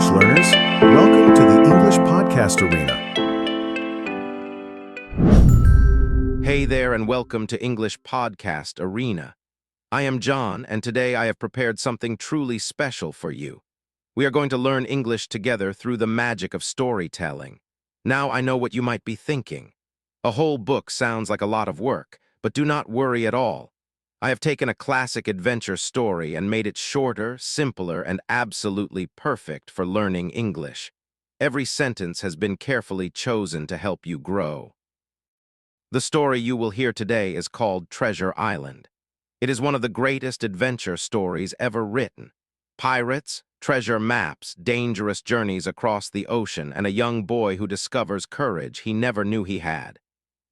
English learners. Welcome to the English Podcast Arena. Hey there and welcome to English Podcast Arena. I am John and today I have prepared something truly special for you. We are going to learn English together through the magic of storytelling. Now I know what you might be thinking. A whole book sounds like a lot of work, but do not worry at all. I have taken a classic adventure story and made it shorter, simpler, and absolutely perfect for learning English. Every sentence has been carefully chosen to help you grow. The story you will hear today is called Treasure Island. It is one of the greatest adventure stories ever written. Pirates, treasure maps, dangerous journeys across the ocean, and a young boy who discovers courage he never knew he had.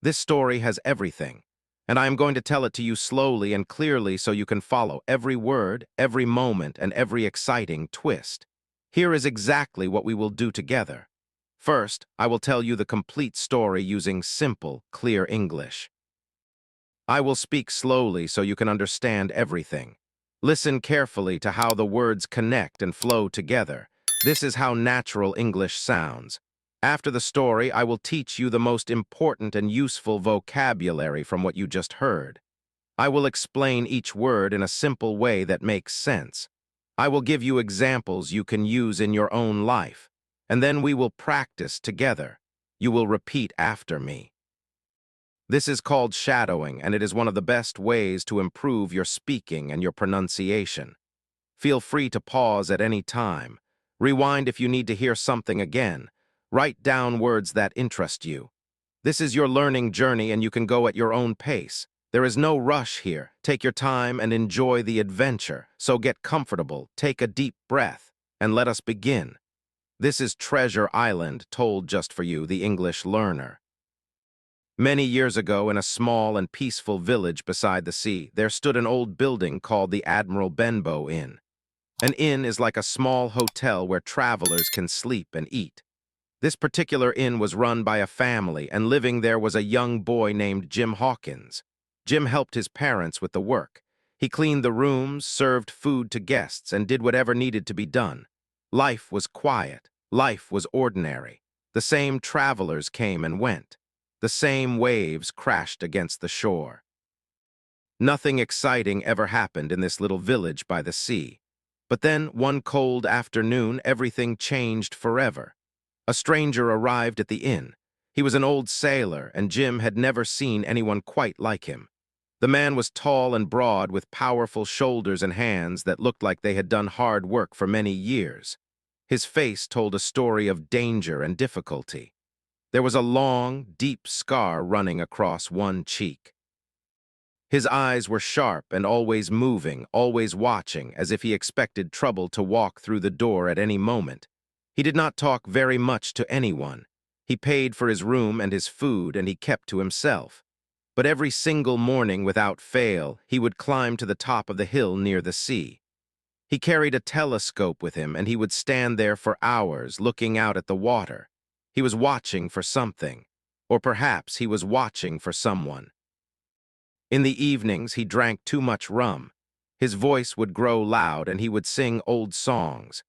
This story has everything, and I am going to tell it to you slowly and clearly so you can follow every word, every moment, and every exciting twist. Here is exactly what we will do together. First, I will tell you the complete story using simple, clear English. I will speak slowly so you can understand everything. Listen carefully to how the words connect and flow together. This is how natural English sounds. After the story, I will teach you the most important and useful vocabulary from what you just heard. I will explain each word in a simple way that makes sense. I will give you examples you can use in your own life, and then we will practice together. You will repeat after me. This is called shadowing, and it is one of the best ways to improve your speaking and your pronunciation. Feel free to pause at any time. Rewind if you need to hear something again. Write down words that interest you. This is your learning journey and you can go at your own pace. There is no rush here. Take your time and enjoy the adventure. So get comfortable, take a deep breath, and let us begin. This is Treasure Island, told just for you, the English learner. Many years ago, in a small and peaceful village beside the sea, there stood an old building called the Admiral Benbow Inn. An inn is like a small hotel where travelers can sleep and eat. This particular inn was run by a family, and living there was a young boy named Jim Hawkins. Jim helped his parents with the work. He cleaned the rooms, served food to guests, and did whatever needed to be done. Life was quiet. Life was ordinary. The same travelers came and went. The same waves crashed against the shore. Nothing exciting ever happened in this little village by the sea. But then, one cold afternoon, everything changed forever. A stranger arrived at the inn. He was an old sailor, and Jim had never seen anyone quite like him. The man was tall and broad, with powerful shoulders and hands that looked like they had done hard work for many years. His face told a story of danger and difficulty. There was a long, deep scar running across one cheek. His eyes were sharp and always moving, always watching, as if he expected trouble to walk through the door at any moment. He did not talk very much to anyone. He paid for his room and his food, and he kept to himself. But every single morning, without fail, he would climb to the top of the hill near the sea. He carried a telescope with him, and he would stand there for hours, looking out at the water. He was watching for something, or perhaps he was watching for someone. In the evenings, he drank too much rum. His voice would grow loud, and he would sing old songs.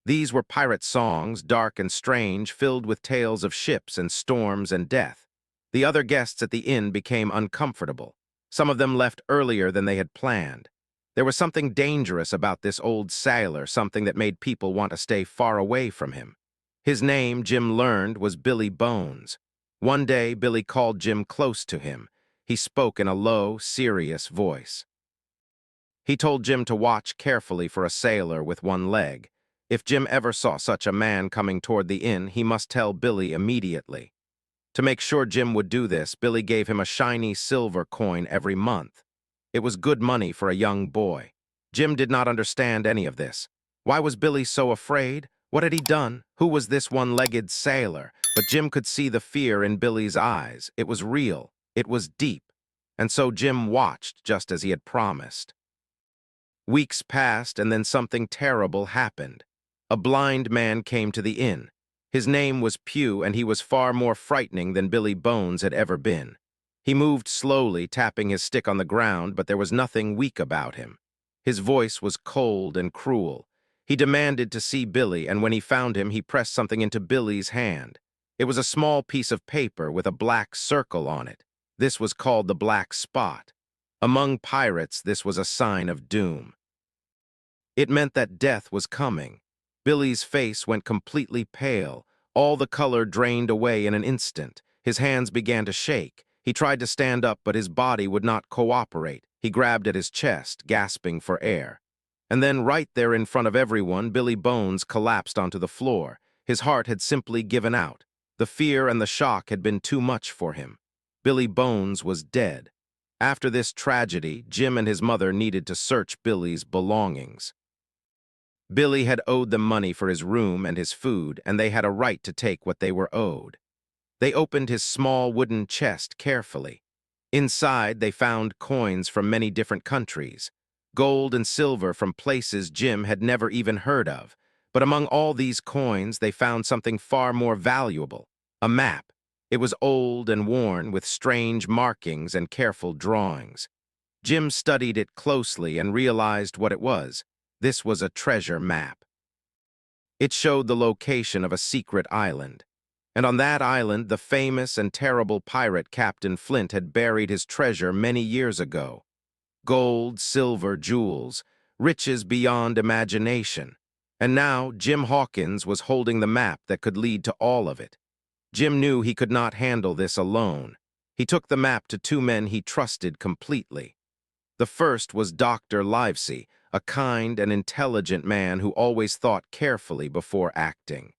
These were pirate songs, dark and strange, filled with tales of ships and storms and death. The other guests at the inn became uncomfortable. Some of them left earlier than they had planned. There was something dangerous about this old sailor, something that made people want to stay far away from him. His name, Jim learned, was Billy Bones. One day, Billy called Jim close to him. He spoke in a low, serious voice. He told Jim to watch carefully for a sailor with one leg. If Jim ever saw such a man coming toward the inn, he must tell Billy immediately. To make sure Jim would do this, Billy gave him a shiny silver coin every month. It was good money for a young boy. Jim did not understand any of this. Why was Billy so afraid? What had he done? Who was this one-legged sailor? But Jim could see the fear in Billy's eyes. It was real. It was deep. And so Jim watched, just as he had promised. Weeks passed, and then something terrible happened. A blind man came to the inn. His name was Pew, and he was far more frightening than Billy Bones had ever been. He moved slowly, tapping his stick on the ground, but there was nothing weak about him. His voice was cold and cruel. He demanded to see Billy, and when he found him, he pressed something into Billy's hand. It was a small piece of paper with a black circle on it. This was called the black spot. Among pirates, this was a sign of doom. It meant that death was coming. Billy's face went completely pale. All the color drained away in an instant. His hands began to shake. He tried to stand up, but his body would not cooperate. He grabbed at his chest, gasping for air. And then right there in front of everyone, Billy Bones collapsed onto the floor. His heart had simply given out. The fear and the shock had been too much for him. Billy Bones was dead. After this tragedy, Jim and his mother needed to search Billy's belongings. Billy had owed them money for his room and his food, and they had a right to take what they were owed. They opened his small wooden chest carefully. Inside, they found coins from many different countries, gold and silver from places Jim had never even heard of. But among all these coins, they found something far more valuable, a map. It was old and worn, with strange markings and careful drawings. Jim studied it closely and realized what it was. This was a treasure map. It showed the location of a secret island. And on that island, the famous and terrible pirate Captain Flint had buried his treasure many years ago. Gold, silver, jewels, riches beyond imagination. And now Jim Hawkins was holding the map that could lead to all of it. Jim knew he could not handle this alone. He took the map to two men he trusted completely. The first was Dr. Livesey, a kind and intelligent man who always thought carefully before acting.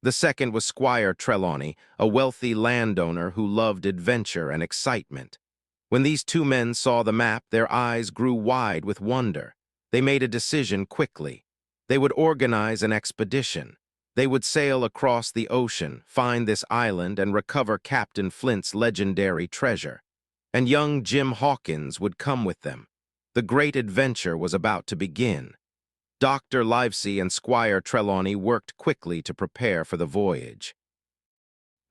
The second was Squire Trelawney, a wealthy landowner who loved adventure and excitement. When these two men saw the map, their eyes grew wide with wonder. They made a decision quickly. They would organize an expedition. They would sail across the ocean, find this island, and recover Captain Flint's legendary treasure. And young Jim Hawkins would come with them. The great adventure was about to begin. Dr. Livesey and Squire Trelawney worked quickly to prepare for the voyage.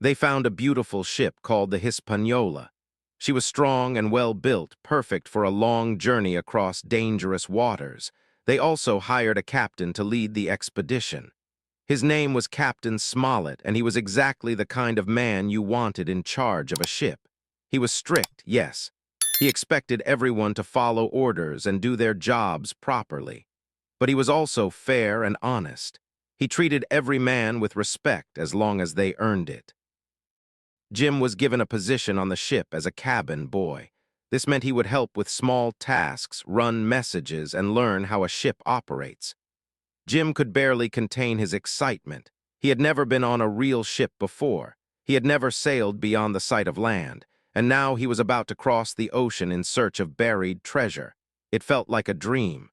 They found a beautiful ship called the Hispaniola. She was strong and well-built, perfect for a long journey across dangerous waters. They also hired a captain to lead the expedition. His name was Captain Smollett, and he was exactly the kind of man you wanted in charge of a ship. He was strict, yes. He expected everyone to follow orders and do their jobs properly. But he was also fair and honest. He treated every man with respect as long as they earned it. Jim was given a position on the ship as a cabin boy. This meant he would help with small tasks, run messages, and learn how a ship operates. Jim could barely contain his excitement. He had never been on a real ship before. He had never sailed beyond the sight of land, and now he was about to cross the ocean in search of buried treasure. It felt like a dream.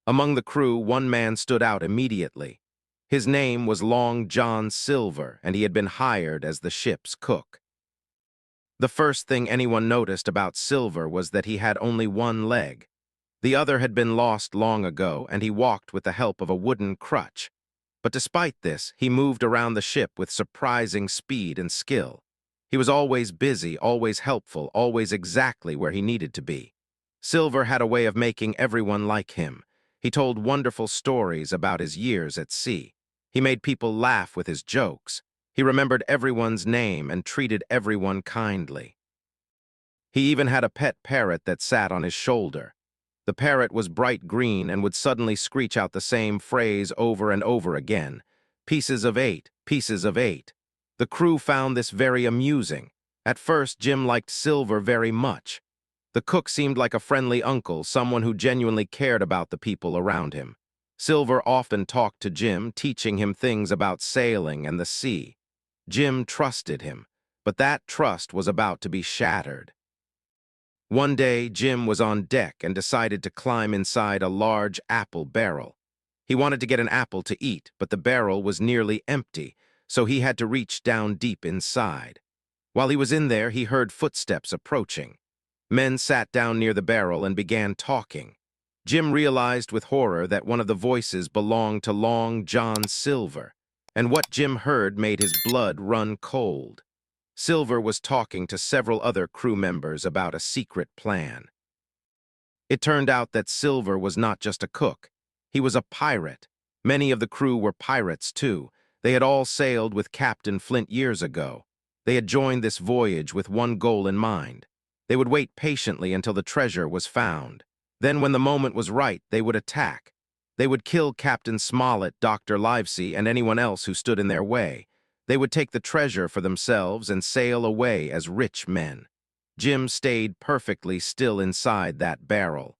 Among the crew, one man stood out immediately. His name was Long John Silver, and he had been hired as the ship's cook. The first thing anyone noticed about Silver was that he had only one leg. The other had been lost long ago, and he walked with the help of a wooden crutch. But despite this, he moved around the ship with surprising speed and skill. He was always busy, always helpful, always exactly where he needed to be. Silver had a way of making everyone like him. He told wonderful stories about his years at sea. He made people laugh with his jokes. He remembered everyone's name and treated everyone kindly. He even had a pet parrot that sat on his shoulder. The parrot was bright green and would suddenly screech out the same phrase over and over again, "Pieces of 8, pieces of 8." The crew found this very amusing. At first, Jim liked Silver very much. The cook seemed like a friendly uncle, someone who genuinely cared about the people around him. Silver often talked to Jim, teaching him things about sailing and the sea. Jim trusted him, but that trust was about to be shattered. One day, Jim was on deck and decided to climb inside a large apple barrel. He wanted to get an apple to eat, but the barrel was nearly empty, so he had to reach down deep inside. While he was in there, he heard footsteps approaching. Men sat down near the barrel and began talking. Jim realized with horror that one of the voices belonged to Long John Silver, and what Jim heard made his blood run cold. Silver was talking to several other crew members about a secret plan. It turned out that Silver was not just a cook. He was a pirate. Many of the crew were pirates, too. They had all sailed with Captain Flint years ago. They had joined this voyage with one goal in mind. They would wait patiently until the treasure was found. Then, when the moment was right, they would attack. They would kill Captain Smollett, Dr. Livesey, and anyone else who stood in their way. They would take the treasure for themselves and sail away as rich men. Jim stayed perfectly still inside that barrel.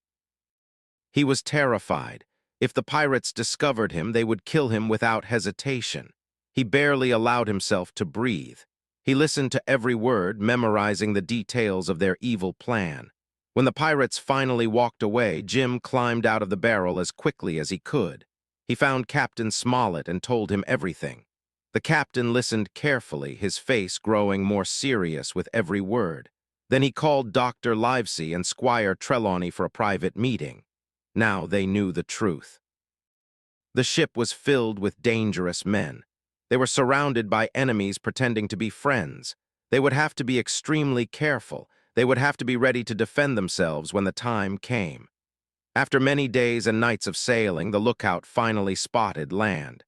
He was terrified. If the pirates discovered him, they would kill him without hesitation. He barely allowed himself to breathe. He listened to every word, memorizing the details of their evil plan. When the pirates finally walked away, Jim climbed out of the barrel as quickly as he could. He found Captain Smollett and told him everything. The captain listened carefully, his face growing more serious with every word. Then he called Dr. Livesey and Squire Trelawney for a private meeting. Now they knew the truth. The ship was filled with dangerous men. They were surrounded by enemies pretending to be friends. They would have to be extremely careful. They would have to be ready to defend themselves when the time came. After many days and nights of sailing, the lookout finally spotted land.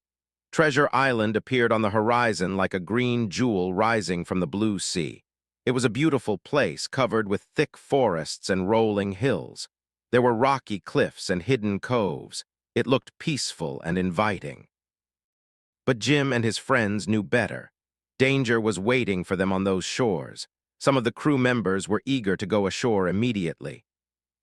Treasure Island appeared on the horizon like a green jewel rising from the blue sea. It was a beautiful place covered with thick forests and rolling hills. There were rocky cliffs and hidden coves. It looked peaceful and inviting. But Jim and his friends knew better. Danger was waiting for them on those shores. Some of the crew members were eager to go ashore immediately.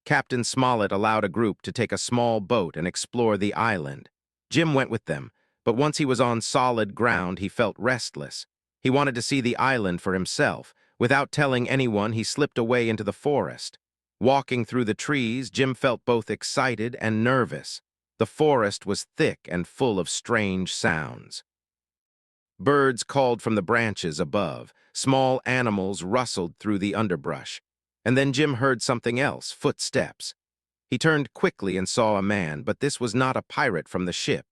Captain Smollett allowed a group to take a small boat and explore the island. Jim went with them, but once he was on solid ground, he felt restless. He wanted to see the island for himself. Without telling anyone, he slipped away into the forest. Walking through the trees, Jim felt both excited and nervous. The forest was thick and full of strange sounds. Birds called from the branches above. Small animals rustled through the underbrush. And then Jim heard something else, footsteps. He turned quickly and saw a man, but this was not a pirate from the ship.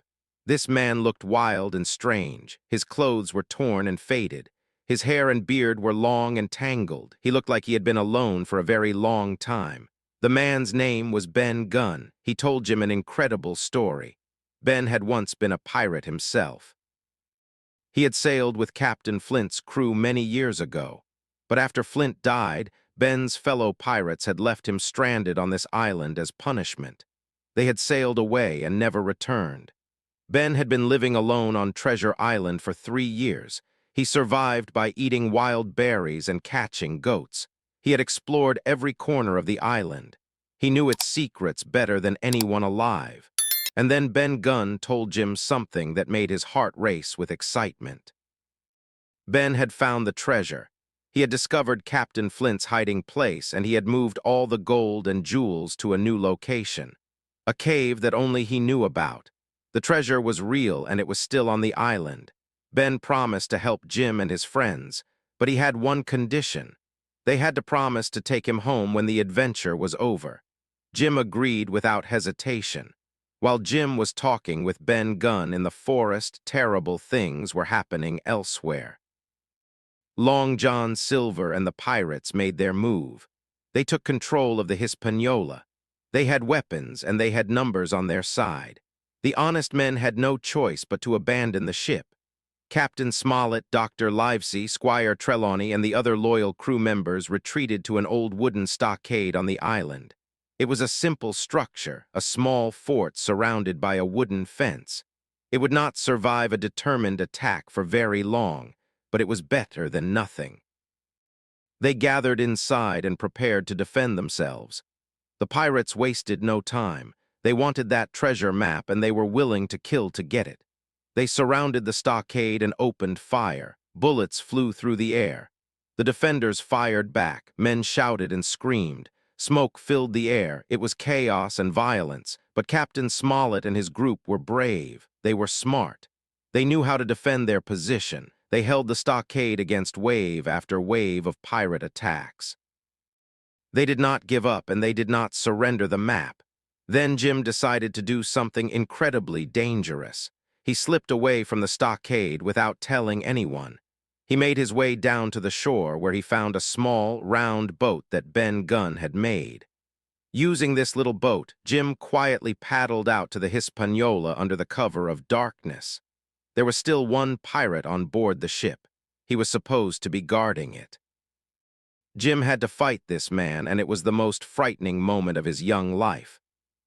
This man looked wild and strange. His clothes were torn and faded. His hair and beard were long and tangled. He looked like he had been alone for a very long time. The man's name was Ben Gunn. He told Jim an incredible story. Ben had once been a pirate himself. He had sailed with Captain Flint's crew many years ago. But after Flint died, Ben's fellow pirates had left him stranded on this island as punishment. They had sailed away and never returned. Ben had been living alone on Treasure Island for 3 years. He survived by eating wild berries and catching goats. He had explored every corner of the island. He knew its secrets better than anyone alive. And then Ben Gunn told Jim something that made his heart race with excitement. Ben had found the treasure. He had discovered Captain Flint's hiding place, and he had moved all the gold and jewels to a new location, a cave that only he knew about. The treasure was real, and it was still on the island. Ben promised to help Jim and his friends, but he had one condition. They had to promise to take him home when the adventure was over. Jim agreed without hesitation. While Jim was talking with Ben Gunn in the forest, terrible things were happening elsewhere. Long John Silver and the pirates made their move. They took control of the Hispaniola. They had weapons, and they had numbers on their side. The honest men had no choice but to abandon the ship. Captain Smollett, Dr. Livesey, Squire Trelawney, and the other loyal crew members retreated to an old wooden stockade on the island. It was a simple structure, a small fort surrounded by a wooden fence. It would not survive a determined attack for very long, but it was better than nothing. They gathered inside and prepared to defend themselves. The pirates wasted no time. They wanted that treasure map, and they were willing to kill to get it. They surrounded the stockade and opened fire. Bullets flew through the air. The defenders fired back. Men shouted and screamed. Smoke filled the air. It was chaos and violence. But Captain Smollett and his group were brave. They were smart. They knew how to defend their position. They held the stockade against wave after wave of pirate attacks. They did not give up, and they did not surrender the map. Then Jim decided to do something incredibly dangerous. He slipped away from the stockade without telling anyone. He made his way down to the shore, where he found a small, round boat that Ben Gunn had made. Using this little boat, Jim quietly paddled out to the Hispaniola under the cover of darkness. There was still one pirate on board the ship. He was supposed to be guarding it. Jim had to fight this man, and it was the most frightening moment of his young life.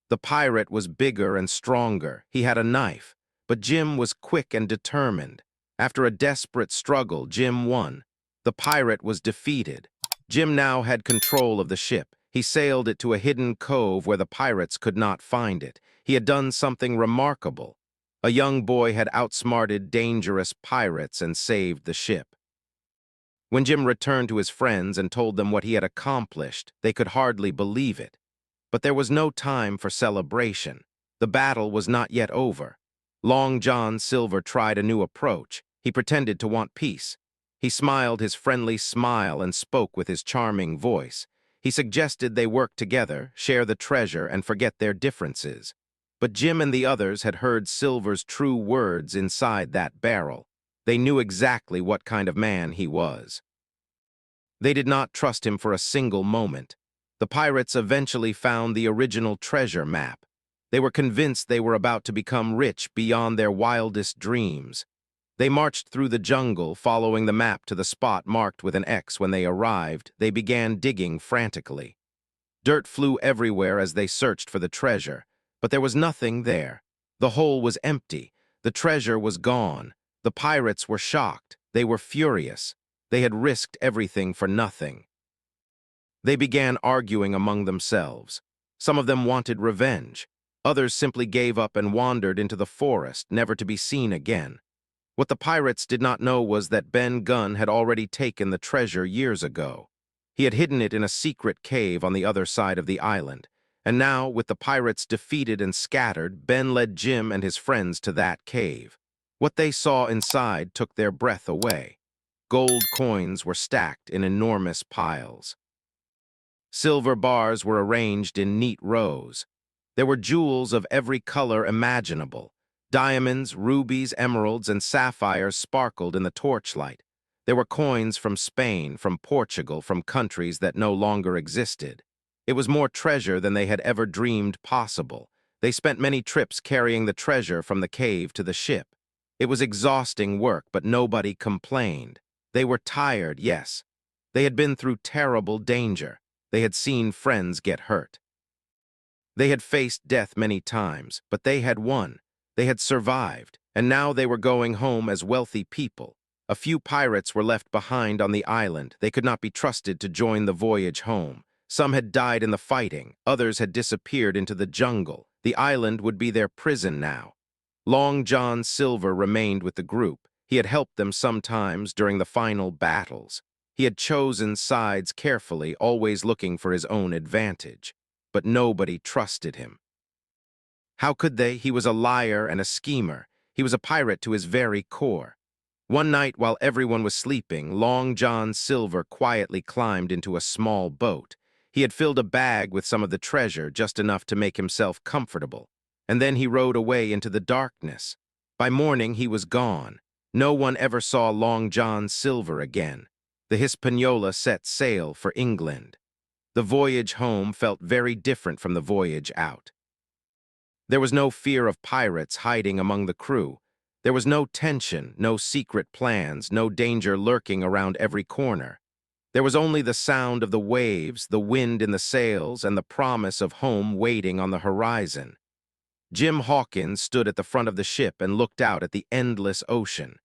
The pirate was bigger and stronger. He had a knife, but Jim was quick and determined. After a desperate struggle, Jim won. The pirate was defeated. Jim now had control of the ship. He sailed it to a hidden cove where the pirates could not find it. He had done something remarkable. A young boy had outsmarted dangerous pirates and saved the ship. When Jim returned to his friends and told them what he had accomplished, they could hardly believe it. But there was no time for celebration. The battle was not yet over. Long John Silver tried a new approach. He pretended to want peace. He smiled his friendly smile and spoke with his charming voice. He suggested they work together, share the treasure, and forget their differences. But Jim and the others had heard Silver's true words inside that barrel. They knew exactly what kind of man he was. They did not trust him for a single moment. The pirates eventually found the original treasure map. They were convinced they were about to become rich beyond their wildest dreams. They marched through the jungle, following the map to the spot marked with an X. When they arrived, they began digging frantically. Dirt flew everywhere as they searched for the treasure, but there was nothing there. The hole was empty. The treasure was gone. The pirates were shocked. They were furious. They had risked everything for nothing. They began arguing among themselves. Some of them wanted revenge. Others simply gave up and wandered into the forest, never to be seen again. What the pirates did not know was that Ben Gunn had already taken the treasure years ago. He had hidden it in a secret cave on the other side of the island. And now, with the pirates defeated and scattered, Ben led Jim and his friends to that cave. What they saw inside took their breath away. Gold coins were stacked in enormous piles. Silver bars were arranged in neat rows. There were jewels of every color imaginable. Diamonds, rubies, emeralds, and sapphires sparkled in the torchlight. There were coins from Spain, from Portugal, from countries that no longer existed. It was more treasure than they had ever dreamed possible. They spent many trips carrying the treasure from the cave to the ship. It was exhausting work, but nobody complained. They were tired, yes. They had been through terrible danger. They had seen friends get hurt. They had faced death many times, but they had won. They had survived, and now they were going home as wealthy people. A few pirates were left behind on the island. They could not be trusted to join the voyage home. Some had died in the fighting. Others had disappeared into the jungle. The island would be their prison now. Long John Silver remained with the group. He had helped them sometimes during the final battles. He had chosen sides carefully, always looking for his own advantage. But nobody trusted him. How could they? He was a liar and a schemer. He was a pirate to his very core. One night, while everyone was sleeping, Long John Silver quietly climbed into a small boat. He had filled a bag with some of the treasure, just enough to make himself comfortable. And then he rowed away into the darkness. By morning, he was gone. No one ever saw Long John Silver again. The Hispaniola set sail for England. The voyage home felt very different from the voyage out. There was no fear of pirates hiding among the crew. There was no tension, no secret plans, no danger lurking around every corner. There was only the sound of the waves, the wind in the sails, and the promise of home waiting on the horizon. Jim Hawkins stood at the front of the ship and looked out at the endless ocean.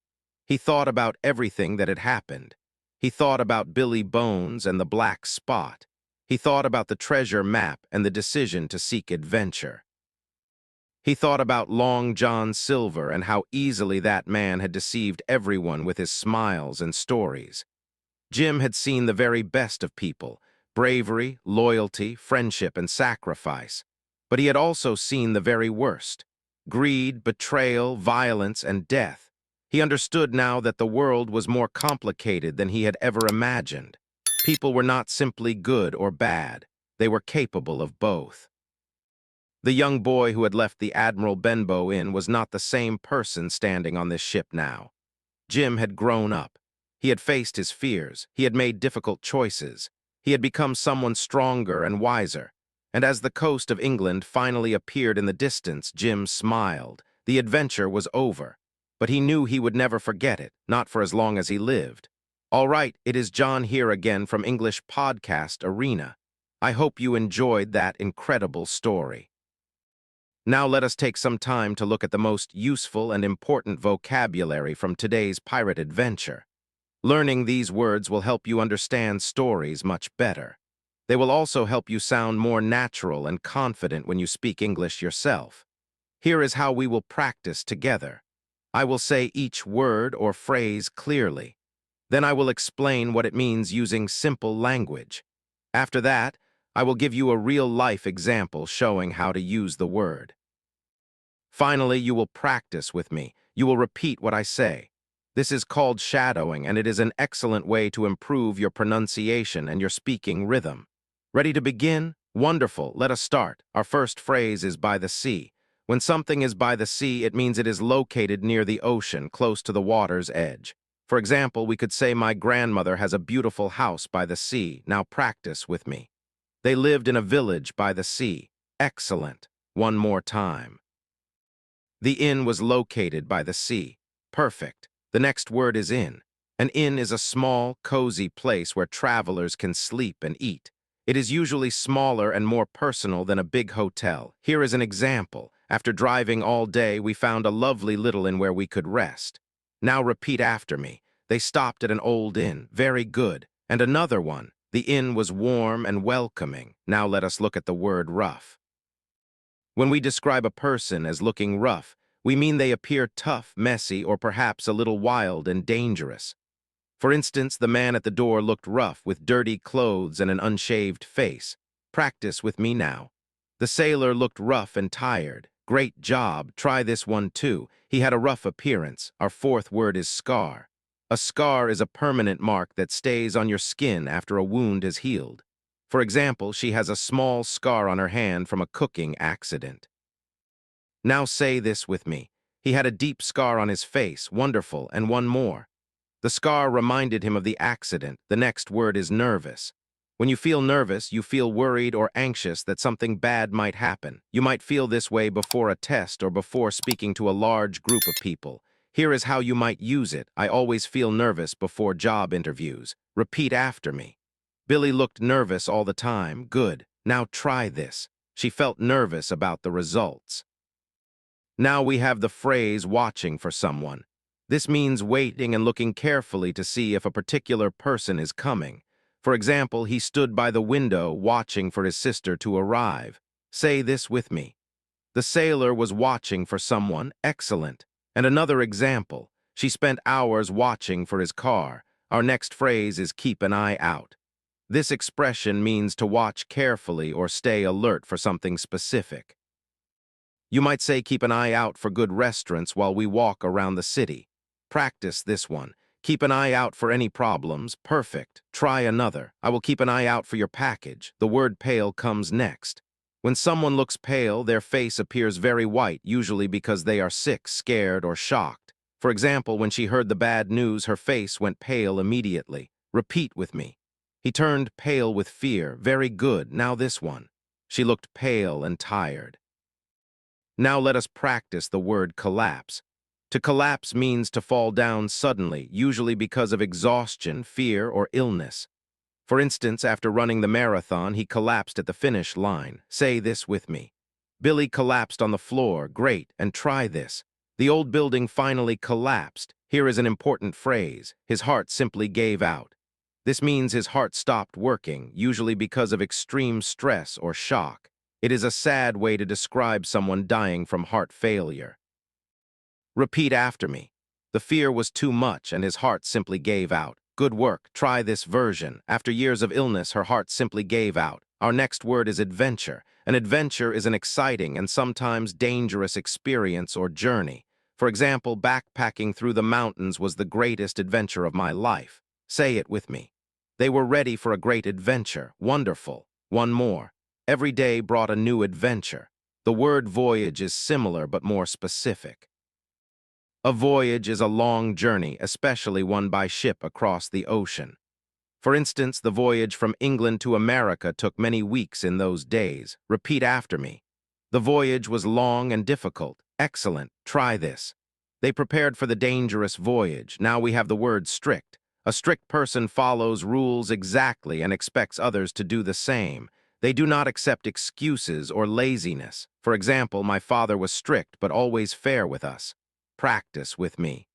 He thought about everything that had happened. He thought about Billy Bones and the black spot. He thought about the treasure map and the decision to seek adventure. He thought about Long John Silver and how easily that man had deceived everyone with his smiles and stories. Jim had seen the very best of people, bravery, loyalty, friendship, and sacrifice. But he had also seen the very worst, greed, betrayal, violence, and death. He understood now that the world was more complicated than he had ever imagined. People were not simply good or bad. They were capable of both. The young boy who had left the Admiral Benbow Inn was not the same person standing on this ship now. Jim had grown up. He had faced his fears. He had made difficult choices. He had become someone stronger and wiser. And as the coast of England finally appeared in the distance, Jim smiled. The adventure was over. But he knew he would never forget it, not for as long as he lived. All right, it is John here again from English Podcast Arena. I hope you enjoyed that incredible story. Now let us take some time to look at the most useful and important vocabulary from today's pirate adventure. Learning these words will help you understand stories much better. They will also help you sound more natural and confident when you speak English yourself. Here is how we will practice together. I will say each word or phrase clearly. Then I will explain what it means using simple language. After that, I will give you a real-life example showing how to use the word. Finally, you will practice with me. You will repeat what I say. This is called shadowing, and it is an excellent way to improve your pronunciation and your speaking rhythm. Ready to begin? Wonderful. Let us start. Our first phrase is by the sea. When something is by the sea, it means it is located near the ocean, close to the water's edge. For example, we could say, my grandmother has a beautiful house by the sea. Now practice with me. They lived in a village by the sea. Excellent. One more time. The inn was located by the sea. Perfect. The next word is inn. An inn is a small, cozy place where travelers can sleep and eat. It is usually smaller and more personal than a big hotel. Here is an example. After driving all day, we found a lovely little inn where we could rest. Now repeat after me. They stopped at an old inn. Very good. And another one. The inn was warm and welcoming. Now let us look at the word rough. When we describe a person as looking rough, we mean they appear tough, messy, or perhaps a little wild and dangerous. For instance, the man at the door looked rough with dirty clothes and an unshaved face. Practice with me now. The sailor looked rough and tired. Great job. Try this one too. He had a rough appearance. Our fourth word is scar. A scar is a permanent mark that stays on your skin after a wound has healed. For example, she has a small scar on her hand from a cooking accident. Now say this with me. He had a deep scar on his face. Wonderful. And one more. The scar reminded him of the accident. The next word is nervous. When you feel nervous, you feel worried or anxious that something bad might happen. You might feel this way before a test or before speaking to a large group of people. Here is how you might use it. I always feel nervous before job interviews. Repeat after me. Billy looked nervous all the time. Good. Now try this. She felt nervous about the results. Now we have the phrase watching for someone. This means waiting and looking carefully to see if a particular person is coming. For example, he stood by the window watching for his sister to arrive. Say this with me. The sailor was watching for someone. Excellent. And another example. She spent hours watching for his car. Our next phrase is keep an eye out. This expression means to watch carefully or stay alert for something specific. You might say keep an eye out for good restaurants while we walk around the city. Practice this one. Keep an eye out for any problems. Perfect. Try another. I will keep an eye out for your package. The word pale comes next. When someone looks pale, their face appears very white, usually because they are sick, scared, or shocked. For example, when she heard the bad news, her face went pale immediately. Repeat with me. He turned pale with fear. Very good. Now this one. She looked pale and tired. Now let us practice the word collapse. To collapse means to fall down suddenly, usually because of exhaustion, fear, or illness. For instance, after running the marathon, he collapsed at the finish line. Say this with me. Billy collapsed on the floor. Great. And try this. The old building finally collapsed. Here is an important phrase. His heart simply gave out. This means his heart stopped working, usually because of extreme stress or shock. It is a sad way to describe someone dying from heart failure. Repeat after me. The fear was too much and his heart simply gave out. Good work. Try this version. After years of illness, her heart simply gave out. Our next word is adventure. An adventure is an exciting and sometimes dangerous experience or journey. For example, backpacking through the mountains was the greatest adventure of my life. Say it with me. They were ready for a great adventure. Wonderful. One more. Every day brought a new adventure. The word voyage is similar but more specific. A voyage is a long journey, especially one by ship across the ocean. For instance, the voyage from England to America took many weeks in those days. Repeat after me. The voyage was long and difficult. Excellent. Try this. They prepared for the dangerous voyage. Now we have the word strict. A strict person follows rules exactly and expects others to do the same. They do not accept excuses or laziness. For example, my father was strict but always fair with us. Practice with me.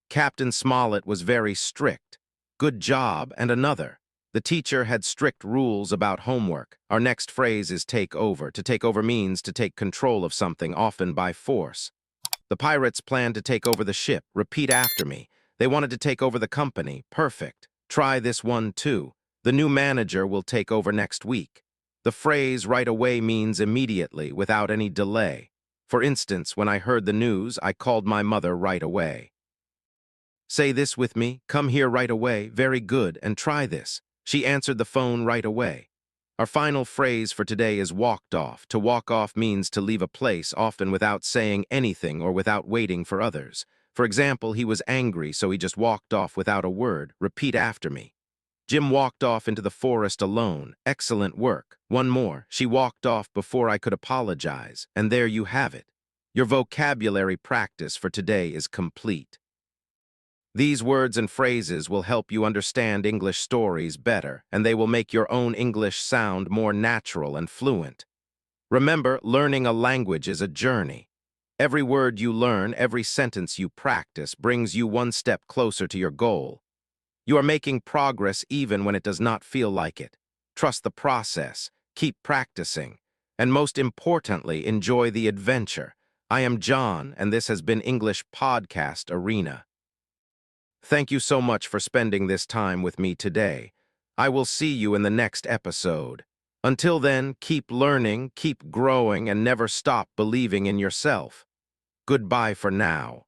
Captain Smollett was very strict. Good job, and another. The teacher had strict rules about homework. Our next phrase is take over. To take over means to take control of something, often by force. The pirates planned to take over the ship. Repeat after me. They wanted to take over the company. Perfect. Try this one too. The new manager will take over next week. The phrase right away means immediately, without any delay. For instance, when I heard the news, I called my mother right away. Say this with me. Come here right away. Very good, and try this. She answered the phone right away. Our final phrase for today is walked off. To walk off means to leave a place, often without saying anything or without waiting for others. For example, he was angry, so he just walked off without a word. Repeat after me. Jim walked off into the forest alone. Excellent work. One more. She walked off before I could apologize. And there you have it. Your vocabulary practice for today is complete. These words and phrases will help you understand English stories better, and they will make your own English sound more natural and fluent. Remember, learning a language is a journey. Every word you learn, every sentence you practice, brings you one step closer to your goal. You are making progress even when it does not feel like it. Trust the process, keep practicing, and most importantly, enjoy the adventure. I am John, and this has been English Podcast Arena. Thank you so much for spending this time with me today. I will see you in the next episode. Until then, keep learning, keep growing, and never stop believing in yourself. Goodbye for now.